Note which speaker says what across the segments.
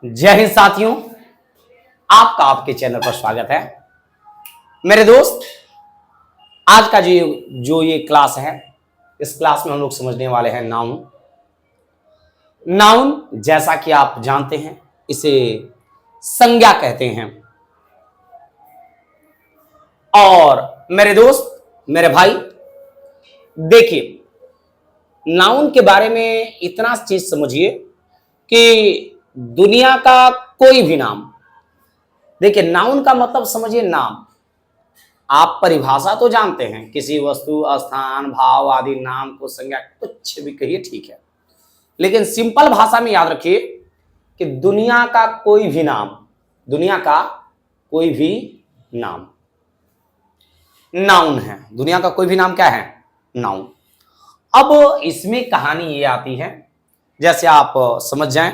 Speaker 1: जय हिंद साथियों, आपका आपके चैनल पर स्वागत है। मेरे दोस्त, आज का जो ये क्लास है, इस क्लास में हम लोग समझने वाले हैं नाउन। नाउन जैसा कि आप जानते हैं, इसे संज्ञा कहते हैं। और मेरे दोस्त, मेरे भाई, देखिए, नाउन के बारे में इतना चीज समझिए कि दुनिया का कोई भी नाम, देखिए नाउन का मतलब समझिए नाम। आप परिभाषा तो जानते हैं, किसी वस्तु, स्थान, भाव आदि नाम को संज्ञा कुछ भी कहिए, ठीक है। लेकिन सिंपल भाषा में याद रखिए कि दुनिया का कोई भी नाम, दुनिया का कोई भी नाम नाउन है। दुनिया का कोई भी नाम क्या है? नाउन। अब इसमें कहानी ये आती है, जैसे आप समझ जाएं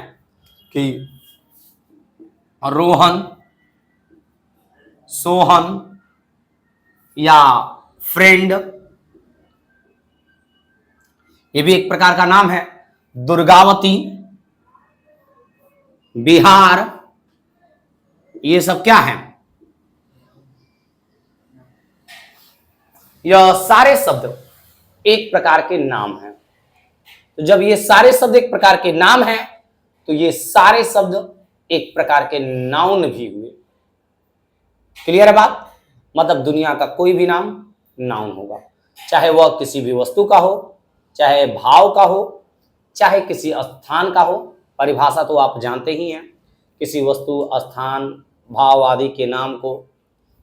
Speaker 1: कि रोहन, सोहन या फ्रेंड, ये भी एक प्रकार का नाम है। दुर्गावती, बिहार, ये सब क्या है? यह सारे शब्द एक प्रकार के नाम हैं। तो जब ये सारे शब्द एक प्रकार के नाम हैं, तो ये सारे शब्द एक प्रकार के नाउन भी हुए। क्लियर है बात? मतलब दुनिया का कोई भी नाम नाउन होगा, चाहे वह किसी भी वस्तु का हो, चाहे भाव का हो, चाहे किसी स्थान का हो। परिभाषा तो आप जानते ही हैं, किसी वस्तु, स्थान, भाव आदि के नाम को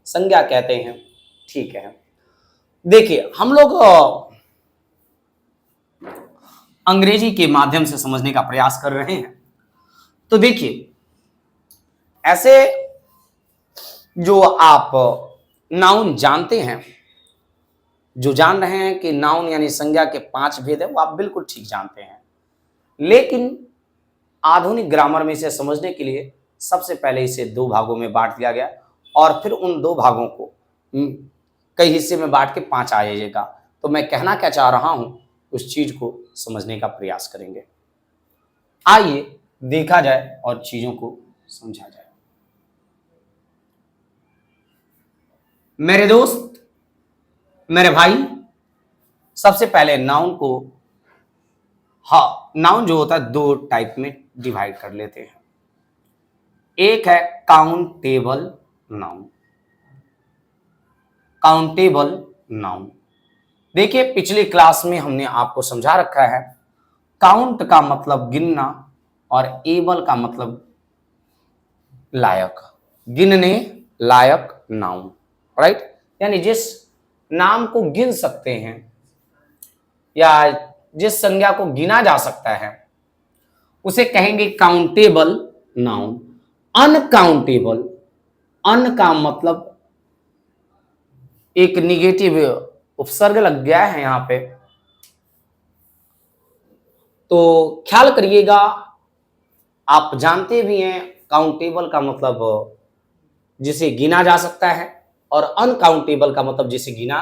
Speaker 1: संज्ञा कहते हैं। ठीक है, देखिए हम लोग अंग्रेजी के माध्यम से समझने का प्रयास कर रहे हैं। तो देखिए, ऐसे जो आप नाउन जानते हैं, जो जान रहे हैं कि नाउन यानी संज्ञा के 5 भेद है, वो आप बिल्कुल ठीक जानते हैं। लेकिन आधुनिक ग्रामर में इसे समझने के लिए सबसे पहले इसे 2 भागों में बांट दिया गया, और फिर उन 2 भागों को कई हिस्से में बांट के 5 आ जाएगा। तो मैं कहना क्या चाह रहा हूं, उस चीज को समझने का प्रयास करेंगे। आइए देखा जाए और चीजों को समझा जाए। मेरे दोस्त, मेरे भाई, सबसे पहले नाउन को, नाउन जो होता है 2 टाइप में डिवाइड कर लेते हैं। एक है काउंटेबल नाउन। काउंटेबल नाउन, देखिए पिछली क्लास में हमने आपको समझा रखा है, काउंट का मतलब गिनना और एबल का मतलब लायक, गिनने लायक नाउन, राइट। यानी जिस नाम को गिन सकते हैं या जिस संज्ञा को गिना जा सकता है, उसे कहेंगे काउंटेबल नाउन। अनकाउंटेबल, अन का मतलब एक निगेटिव उपसर्ग लग गया है यहां पे, तो ख्याल करिएगा। आप जानते भी हैं काउंटेबल का मतलब जिसे गिना जा सकता है, और अनकाउंटेबल का मतलब जिसे गिना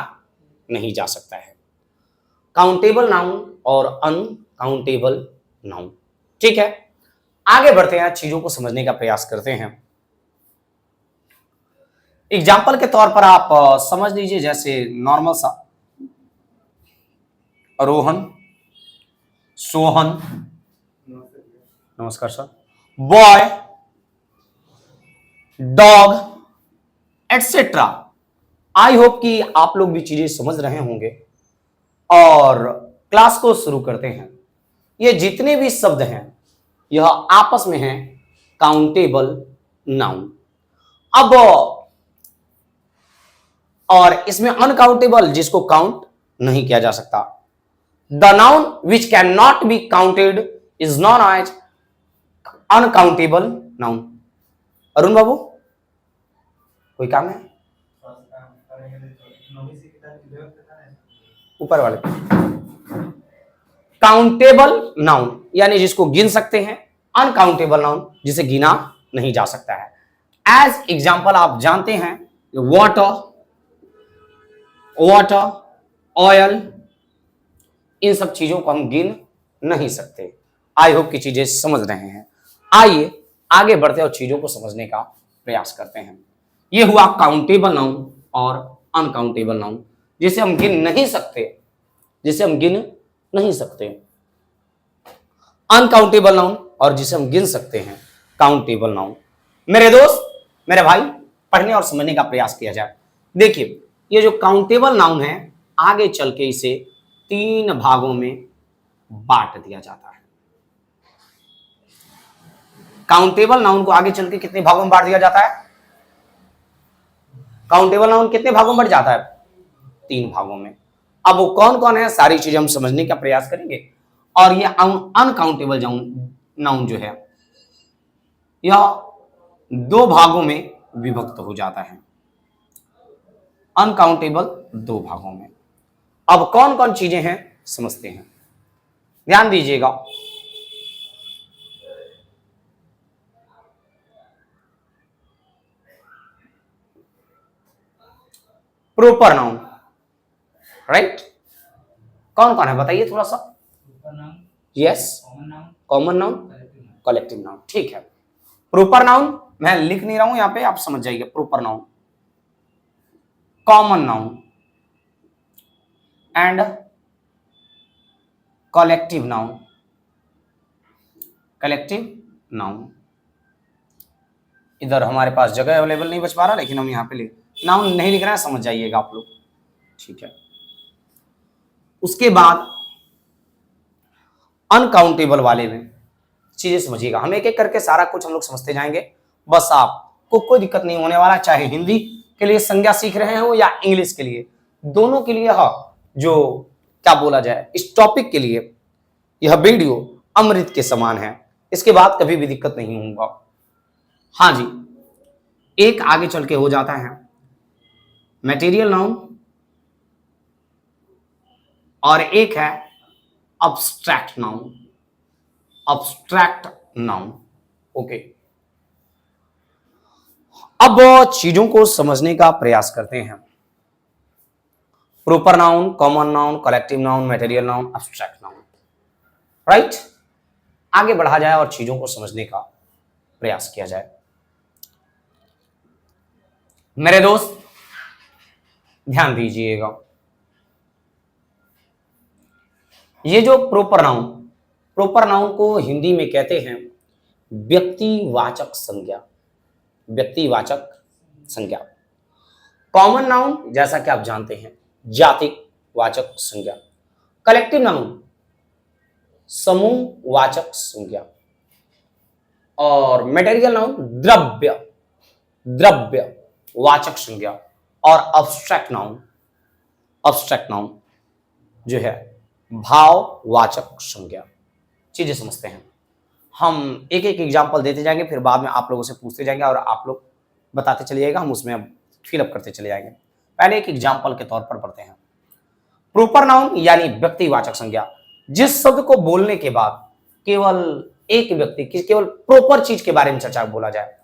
Speaker 1: नहीं जा सकता है। काउंटेबल नाउन और अनकाउंटेबल नाउन, ठीक है। आगे बढ़ते हैं, चीजों को समझने का प्रयास करते हैं। एग्जाम्पल के तौर पर आप समझ लीजिए, जैसे नॉर्मल सा रोहन, सोहन, नमस्कार sir, boy, dog, etcetera. I hope कि आप लोग भी चीजें समझ रहे होंगे, और क्लास को शुरू करते हैं। ये जितने भी शब्द हैं, यह आपस में हैं काउंटेबल नाउन। अब और इसमें अनकाउंटेबल, जिसको काउंट नहीं किया जा सकता। The noun which can not be counted is known as uncountable noun. Arun Babu, कोई काम है? ऊपर वाले काउंटेबल नाउन यानी जिसको गिन सकते हैं, अनकाउंटेबल नाउन जिसे गिना नहीं जा सकता है। एज एग्जाम्पल आप जानते हैं वाटर, वाटर, ऑयल, इन सब चीजों को हम गिन नहीं सकते। आई होप की चीजें समझ रहे हैं। आइए आगे बढ़ते हैं और चीजों को समझने का प्रयास करते हैं। ये हुआ काउंटेबल नाउन और अनकाउंटेबल नाउन, जिसे हम गिन नहीं सकते, जिसे हम गिन नहीं सकते। अनकाउंटेबल नाउन और जिसे हम गिन सकते हैं काउंटेबल नाउन। मेरे दोस्त, मेरे भाई, पढ़ने और समझने का प्रयास किया जाए। देखिए, ये जो काउंटेबल नाउन है, आगे चल के इसे 3 भागों में बांट दिया जाता है। काउंटेबल नाउन को आगे चल के कितने भागों में बांट दिया जाता है? काउंटेबल नाउन कितने भागों में बढ़ जाता है? 3 भागों में। अब वो कौन कौन है, सारी चीजें हम समझने का प्रयास करेंगे। और ये अनकाउंटेबल नाउन जो है, यह 2 भागों में विभक्त हो जाता है। अनकाउंटेबल 2 भागों में। अब कौन कौन चीजें हैं समझते हैं, ध्यान दीजिएगा। Proper noun, right? कौन कौन है बताइए थोड़ा सा। Yes, common noun, collective noun, ठीक है। प्रॉपर नाउन मैं लिख नहीं रहा हूं यहां पे, आप समझ जाइए। Proper noun, common noun and collective noun. Collective noun, इधर हमारे पास जगह अवेलेबल नहीं बच पा रहा, लेकिन हम यहाँ पे नाउन नहीं लिख रहे हैं, समझ जाइएगा आप लोग, ठीक है। उसके बाद अनकाउंटेबल वाले में चीजें समझिएगा। हम एक एक करके सारा कुछ हम लोग समझते जाएंगे, बस आपको कोई दिक्कत नहीं होने वाला। चाहे हिंदी के लिए संज्ञा सीख रहे हो या इंग्लिश के लिए, दोनों के लिए जो क्या बोला जाए, इस टॉपिक के लिए यह वीडियो अमृत के समान है। इसके बाद कभी भी दिक्कत नहीं होगा। हाँ जी, एक आगे चल के हो जाता है मटेरियल नाउन और एक है abstract noun. Abstract noun, okay. अब चीजों को समझने का प्रयास करते हैं। Proper noun, common noun, collective noun, material noun, abstract noun, right? आगे बढ़ा जाए और चीजों को समझने का प्रयास किया जाए। मेरे दोस्त ध्यान दीजिएगा, ये जो प्रॉपर नाउन को हिंदी में कहते हैं व्यक्तिवाचक संज्ञा। व्यक्तिवाचक संज्ञा। कॉमन नाउन जैसा कि आप जानते हैं जातिवाचक संज्ञा। कलेक्टिव नाउन समूहवाचक संज्ञा। और मटेरियल नाउन द्रव्यवाचक संज्ञा। और अब्स्ट्रैक्ट नाउन जो है भाववाचक संज्ञा। चीजें समझते हैं। हम एक एक एग्जाम्पल देते जाएंगे, फिर बाद में आप लोगों से पूछते जाएंगे और आप लोग बताते चले जाएगा, हम उसमें फिलअप करते चले जाएंगे। पहले एक एग्जाम्पल के तौर पर पढ़ते हैं। प्रॉपर नाउन यानी व्यक्तिवाचक संज्ञा, जिस शब्द को बोलने के बाद केवल एक व्यक्ति की केवल प्रॉपर चीज के बारे में चर्चा बोला जाए।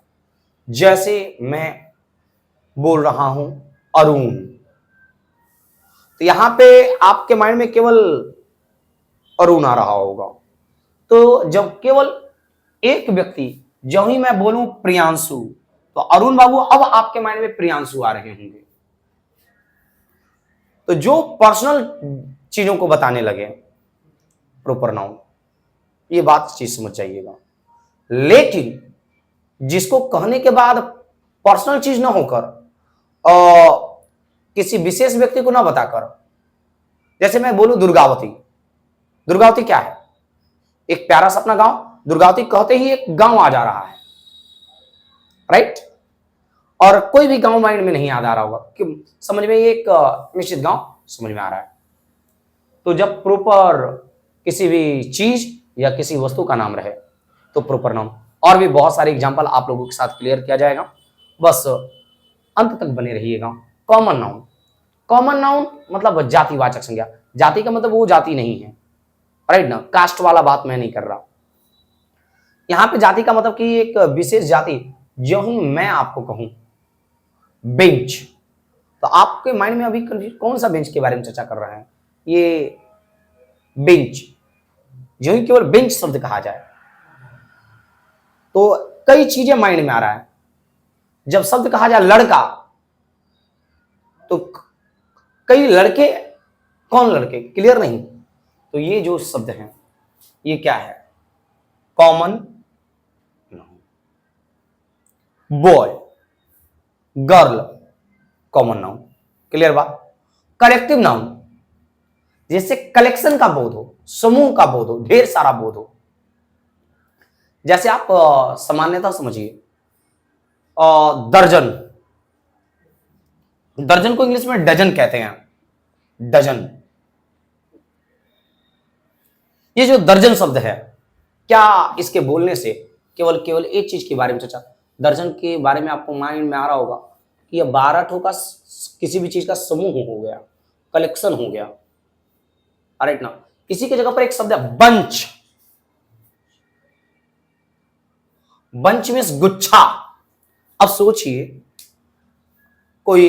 Speaker 1: जैसे मैं बोल रहा हूं अरुण, तो यहां पे आपके माइंड में केवल अरुण आ रहा होगा। तो जब केवल एक व्यक्ति, जो ही मैं बोलूं प्रियांशु, तो अरुण बाबू अब आपके माइंड में प्रियांशु आ रहे होंगे। तो जो पर्सनल चीजों को बताने लगे प्रॉपर नाउन, ये बात चीज समझ जाइएगा। लेकिन जिसको कहने के बाद पर्सनल चीज ना होकर किसी विशेष व्यक्ति को ना बताकर, जैसे मैं बोलूं दुर्गावती। दुर्गावती क्या है? एक प्यारा सा अपना गांव। दुर्गावती कहते ही एक गांव आ जा रहा है, राइट? और कोई भी गांव माइंड में नहीं याद आ रहा होगा कि समझ में एक निश्चित गांव समझ में आ रहा है। तो जब प्रॉपर किसी भी चीज या किसी वस्तु का नाम रहे तो प्रॉपर नाउन। और भी बहुत सारे एग्जांपल आप लोगों के साथ क्लियर किया जाएगा, बस अंत तक बने रहिएगा। कॉमन नाउन मतलब जातिवाचक संज्ञा। जाति का मतलब वो जाति नहीं है, राइट ना? कास्ट वाला बात मैं नहीं कर रहा यहां पे। जाति का मतलब कि एक विशेष जाति। जो ही मैं आपको कहूं बेंच, तो आपके माइंड में अभी कौन सा बेंच के बारे में चर्चा कर रहा है? ये बेंच। जो ही केवल बेंच शब्द कहा जाए तो कई चीजें माइंड में आ रहा है। जब शब्द कहा जाए लड़का, तो कई लड़के, कौन लड़के, क्लियर नहीं। तो ये जो शब्द है ये क्या है, common noun. Boy, girl, common noun, clear बात। कलेक्टिव नाउन, जैसे कलेक्शन का बोध हो, समूह का बोध हो, ढेर सारा बोध हो। जैसे आप सामान्यतः समझिए दर्जन, दर्जन को इंग्लिश में डजन कहते हैं, डजन। ये जो दर्जन शब्द है, क्या इसके बोलने से केवल एक चीज के बारे में चर्चा, दर्जन के बारे में आपको माइंड में आ रहा होगा कि यह 12 ठो का किसी भी चीज का समूह हो गया, कलेक्शन हो गया, राइट ना। इसी की जगह पर एक शब्द है बंच। बंच मीन्स गुच्छा। अब सोचिए कोई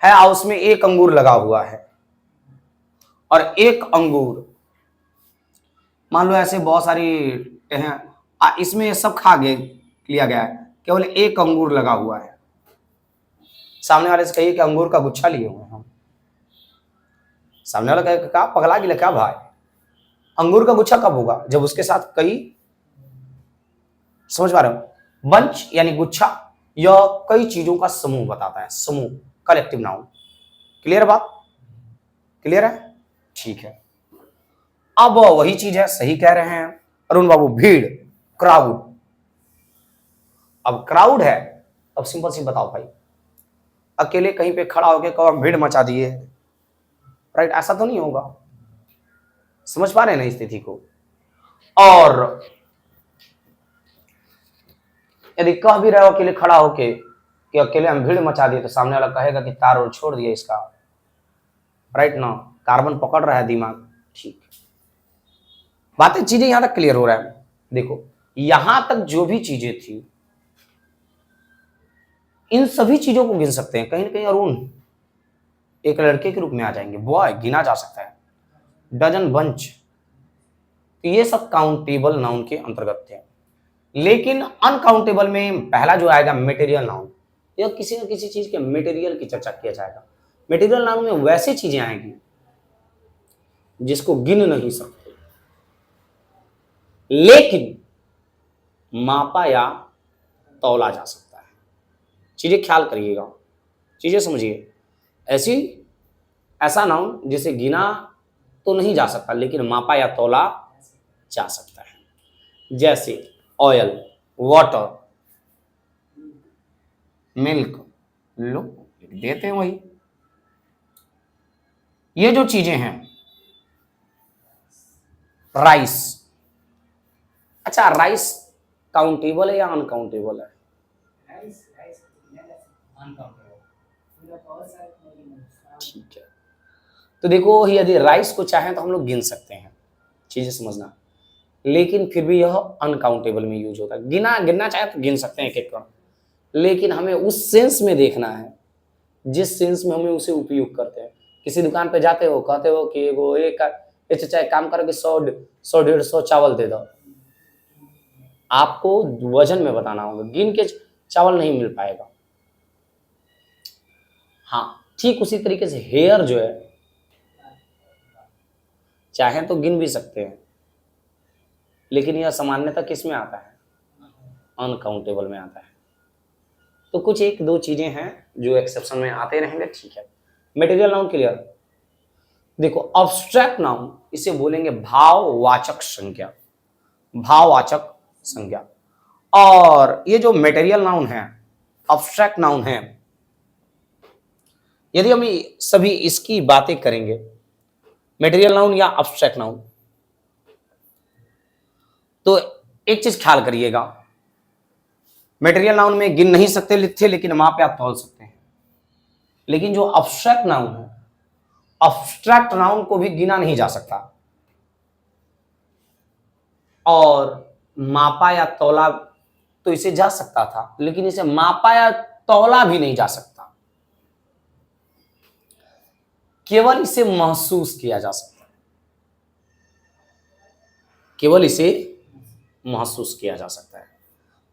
Speaker 1: है हाउस में, एक अंगूर लगा हुआ है और एक अंगूर, मान लो ऐसे बहुत सारी हैं, इसमें सब खा गए, लिया गया है, केवल एक अंगूर लगा हुआ है। सामने वाले से कहिए कि अंगूर का गुच्छा लिए हुए हम। सामने वाला कहेगा क्या पगला गिला क्या भाई, अंगूर का गुच्छा कब होगा, जब उसके साथ कई, समझ पा रहे हो। बंच यानी गुच्छा, यह कई चीजों का समूह बताता है, समूह, कलेक्टिव नाउन। क्लियर बात, क्लियर है, ठीक है। अब वही चीज है, सही कह रहे हैं अरुण बाबू, भीड़, क्राउड। अब क्राउड है, अब सिंपल सी बताओ भाई, अकेले कहीं पे खड़ा होकर कहो भीड़ मचा दिए, राइट, ऐसा तो नहीं होगा। समझ पा रहे हैं ना स्थिति को। और यदि कह भी रहे हो अकेले खड़ा होके कि अकेले हम भीड़ मचा दिए, तो सामने वाला कहेगा कि तार और छोड़ दिया इसका, राइट ना, कार्बन पकड़ रहा है दिमाग, ठीक। बातें, चीजें यहां तक क्लियर हो रहा है। देखो यहां तक जो भी चीजें थी, इन सभी चीजों को गिन सकते हैं। कहीं ना कहीं अरुण एक लड़के के रूप में आ जाएंगे, बॉय गिना जा सकता है, डजन, बंच, तो ये सब काउंटेबल नाउन के अंतर्गत थे। लेकिन अनकाउंटेबल में पहला जो आएगा मटेरियल नाउन, यह किसी न किसी चीज के मटेरियल की चर्चा किया जाएगा। मटेरियल नाउन में वैसी चीजें आएंगी जिसको गिन नहीं सकते, लेकिन मापा या तौला जा सकता है। चीजें ख्याल करिएगा, चीजें समझिए। ऐसा नाउन जिसे गिना तो नहीं जा सकता लेकिन मापा या तौला जा सकता है। जैसे ऑयल, वाटर, मिल्क, लो देते हैं वही। ये जो चीजें हैं, राइस, अच्छा राइस काउंटेबल है या अनकाउंटेबल है? ठीक है, तो देखो यदि राइस को चाहें तो हम लोग गिन सकते हैं, चीजें समझना, लेकिन फिर भी यह अनकाउंटेबल में यूज होता है। गिनना चाहे तो गिन सकते हैं एक एक का, लेकिन हमें उस सेंस में देखना है जिस सेंस में हमें उसे उपयोग करते हैं। किसी दुकान पे जाते हो, कहते हो कि वो एक चाहे काम करके 100-150 चावल दे दो, आपको वजन में बताना होगा, गिन के चावल नहीं मिल पाएगा। हाँ, ठीक उसी तरीके से हेयर जो है, चाहे तो गिन भी सकते हैं, लेकिन यह सामान्यतः किस में आता है? अनकाउंटेबल में आता है। तो कुछ एक दो चीजें हैं जो एक्सेप्शन में आते रहेंगे, ठीक है। Material noun clear. देखो अब्स्ट्रैक्ट नाउन, इसे बोलेंगे भाववाचक संज्ञा, भाववाचक संज्ञा। और ये जो मटेरियल नाउन है, अब्स्ट्रैक्ट नाउन है, यदि हम सभी इसकी बातें करेंगे, मटेरियल नाउन या अब्स्ट्रैक्ट नाउन, तो एक चीज ख्याल करिएगा, मटेरियल नाउन में गिन नहीं सकते लिखे, लेकिन माप या तौल सकते हैं। लेकिन जो अब्स्ट्रैक्ट नाउन है, अब्स्ट्रैक्ट नाउन को भी गिना नहीं जा सकता और मापा या तौला तो इसे जा सकता था, लेकिन इसे मापा या तौला भी नहीं जा सकता, केवल इसे महसूस किया जा सकता है, केवल इसे महसूस किया जा सकता है।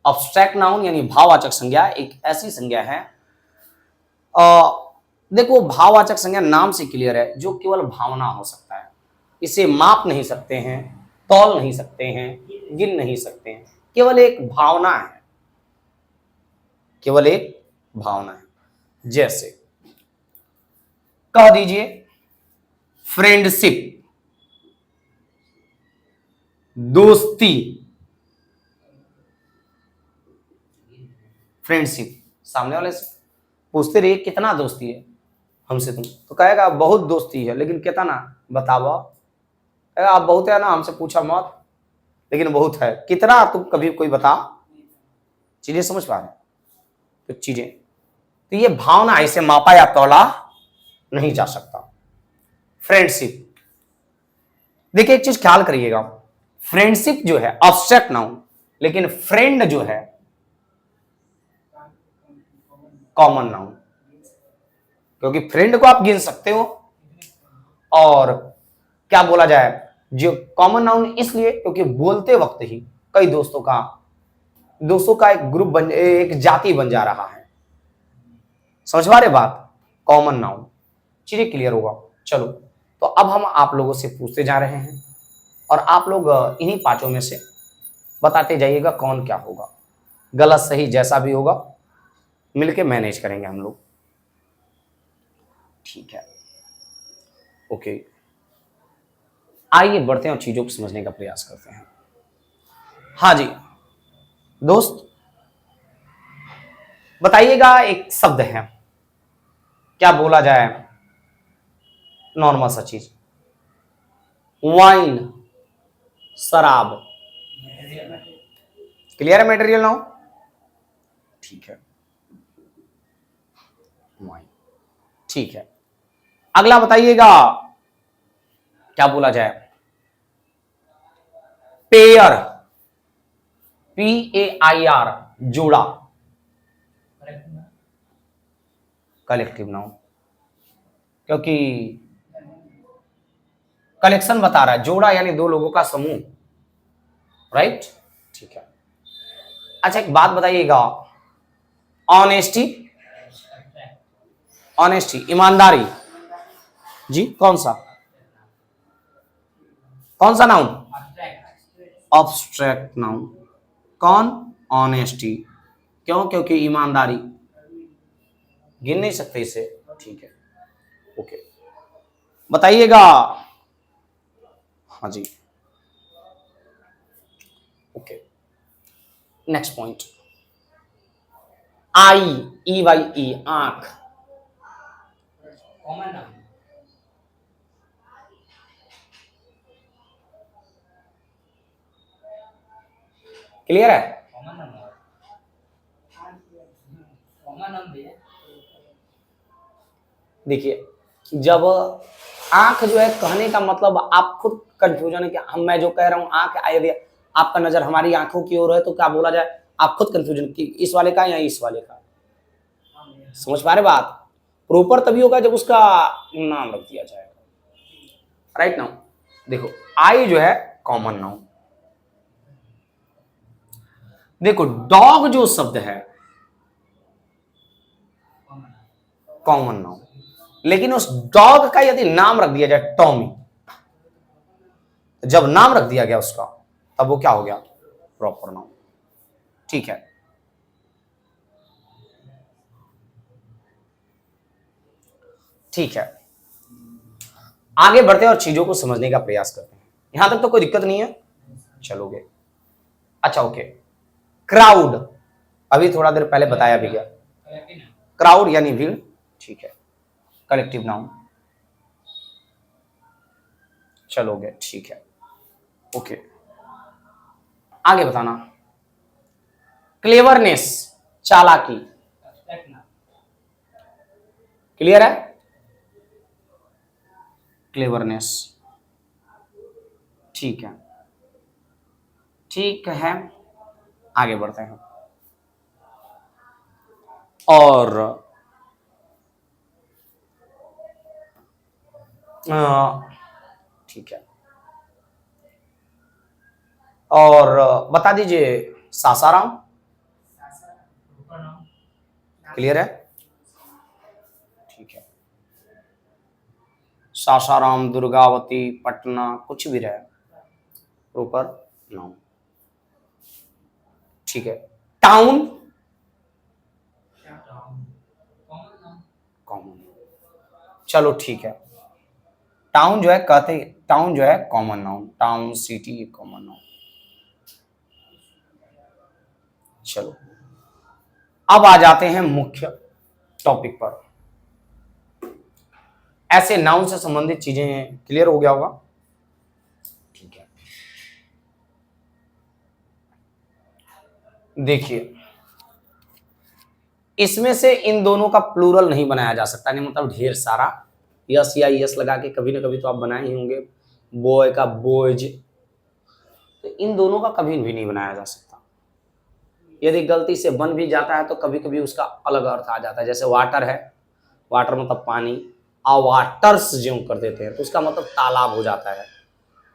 Speaker 1: अब्स्ट्रैक्ट नाउन यानी भाववाचक संज्ञा एक ऐसी संज्ञा है, देखो भाववाचक संज्ञा नाम से क्लियर है, जो केवल भावना हो सकता है। इसे माप नहीं सकते हैं, तौल नहीं सकते हैं, गिन नहीं सकते हैं, केवल एक भावना है, केवल एक भावना है। जैसे कह दीजिए फ्रेंडशिप, दोस्ती, फ्रेंडशिप, सामने वाले से पूछते रहिए कितना दोस्ती है हमसे तुम, तो कहेगा बहुत दोस्ती है, लेकिन कितना बताओ, कहेगा आप बहुत है ना, हमसे पूछा मत, लेकिन बहुत है, कितना तुम कभी कोई बता। चीजें समझ पा रहे हैं? तो चीजें, तो ये भावना, इसे मापा या तौला नहीं जा सकता। फ्रेंडशिप, देखिए एक चीज ख्याल करिएगा, फ्रेंडशिप जो है अब्स्ट्रैक्ट नाउन, लेकिन फ्रेंड जो है कॉमन नाउन, क्योंकि फ्रेंड को आप गिन सकते हो, और क्या बोला जाए, जो कॉमन नाउन इसलिए क्योंकि बोलते वक्त ही कई दोस्तों का एक ग्रुप बन, एक जाति बन जा रहा है। समझ पा रहे बात? कॉमन नाउन, चीजें क्लियर होगा। चलो, तो अब हम आप लोगों से पूछते जा रहे हैं, और आप लोग इन्हीं पांचों में से बताते जाइएगा कौन क्या होगा, गलत सही जैसा भी होगा मिलके मैनेज करेंगे हम लोग, ठीक है? ओके, आइए बढ़ते हैं और चीजों को समझने का प्रयास करते हैं। हाँ जी दोस्त, बताइएगा, एक शब्द है, क्या बोला जाए, नॉर्मल सा चीज, वाइन, शराब, क्लियर है? मटेरियल नाउ, ठीक है, वाइन, ठीक है। अगला बताइएगा, क्या बोला जाए, पेयर, PAIR, जोड़ा, कलेक्टिव नाउन, क्योंकि कलेक्शन बता रहा है, जोड़ा यानी दो लोगों का समूह, राइट? ठीक है। अच्छा एक बात बताइएगा, ऑनेस्टी, ऑनेस्टी ईमानदारी, जी कौन सा नाउन? Abstract noun. कौन? ऑनेस्टी, क्यों? क्योंकि ईमानदारी, गिन नहीं सकते इसे, ठीक है, ओके। बताइएगा, हाँ जी, ओके, नेक्स्ट पॉइंट, EYE, आंख, क्लियर है? देखिए, जब आंख जो है, कहने का मतलब आप खुद कंफ्यूजन है कि हम, मैं जो कह रहा हूं आंख, यदि आपका नजर हमारी आंखों की ओर है तो क्या बोला जाए, आप खुद कंफ्यूजन कि इस वाले का या इस वाले का। समझ पा रहे बात? प्रॉपर तभी होगा जब उसका नाम रख दिया जाएगा, राइट नाउ। देखो आई जो है कॉमन नाउन, देखो डॉग जो शब्द है कॉमन नाउन, लेकिन उस डॉग का यदि नाम रख दिया जाए टॉमी, जब नाम रख दिया गया उसका, तब वो क्या हो गया? प्रॉपर नाउन, ठीक है। ठीक है, आगे बढ़ते हैं और चीजों को समझने का प्रयास करते हैं। यहां तक तो कोई दिक्कत नहीं है, चलोगे? अच्छा ओके, क्राउड, अभी थोड़ा देर पहले बताया भी गया, क्राउड यानी भीड़, ठीक है, कलेक्टिव नाउन, चलोगे? ठीक है, ओके। आगे बताना, क्लेवरनेस, चालाकी, क्लियर है? क्लेवरनेस, ठीक है, ठीक है, आगे बढ़ते हैं। और ठीक है, और बता दीजिए सासाराम, क्लियर है? ठीक है, सासाराम, दुर्गावती, पटना, कुछ भी रहे, प्रॉपर नाउन। ठीक है, टाउन कॉमन, चलो ठीक है, टाउन जो है कहते, टाउन जो है common noun, town city common noun. चलो अब आ जाते हैं मुख्य टॉपिक पर। ऐसे नाउन से संबंधित चीजें क्लियर हो गया होगा, ठीक है। देखिए इसमें से इन दोनों का प्लूरल नहीं बनाया जा सकता, नहीं मतलब ढेर सारा यस या यस लगा के कभी ना कभी तो आप बनाए ही होंगे, बॉय का बॉयज, तो इन दोनों का कभी भी नहीं बनाया जा सकता। यदि गलती से बन भी जाता है तो कभी कभी उसका अलग अर्थ आ जाता है, जैसे वाटर है, वाटर मतलब पानी, वाटर्स जो कर देते हैं तो उसका मतलब तालाब हो जाता है।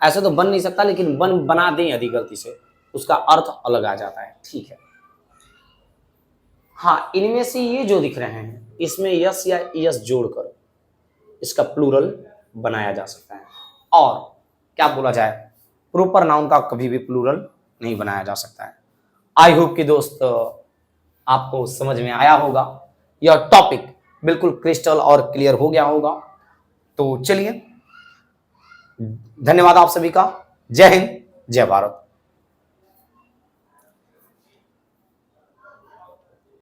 Speaker 1: ऐसे तो बन नहीं सकता, लेकिन बना दें यदि गलती से उसका अर्थ अलग आ जाता है, ठीक है। हाँ, इनमें से ये जो दिख रहे हैं इसमें यस या यस जोड़कर इसका प्लूरल बनाया जा सकता है। और क्या बोला जाए, प्रॉपर नाउन का कभी भी प्लूरल नहीं बनाया जा सकता है। आई होप कि दोस्त आपको समझ में आया होगा, यह टॉपिक बिल्कुल क्रिस्टल और क्लियर हो गया होगा। तो चलिए, धन्यवाद आप सभी का। जय हिंद, जय भारत।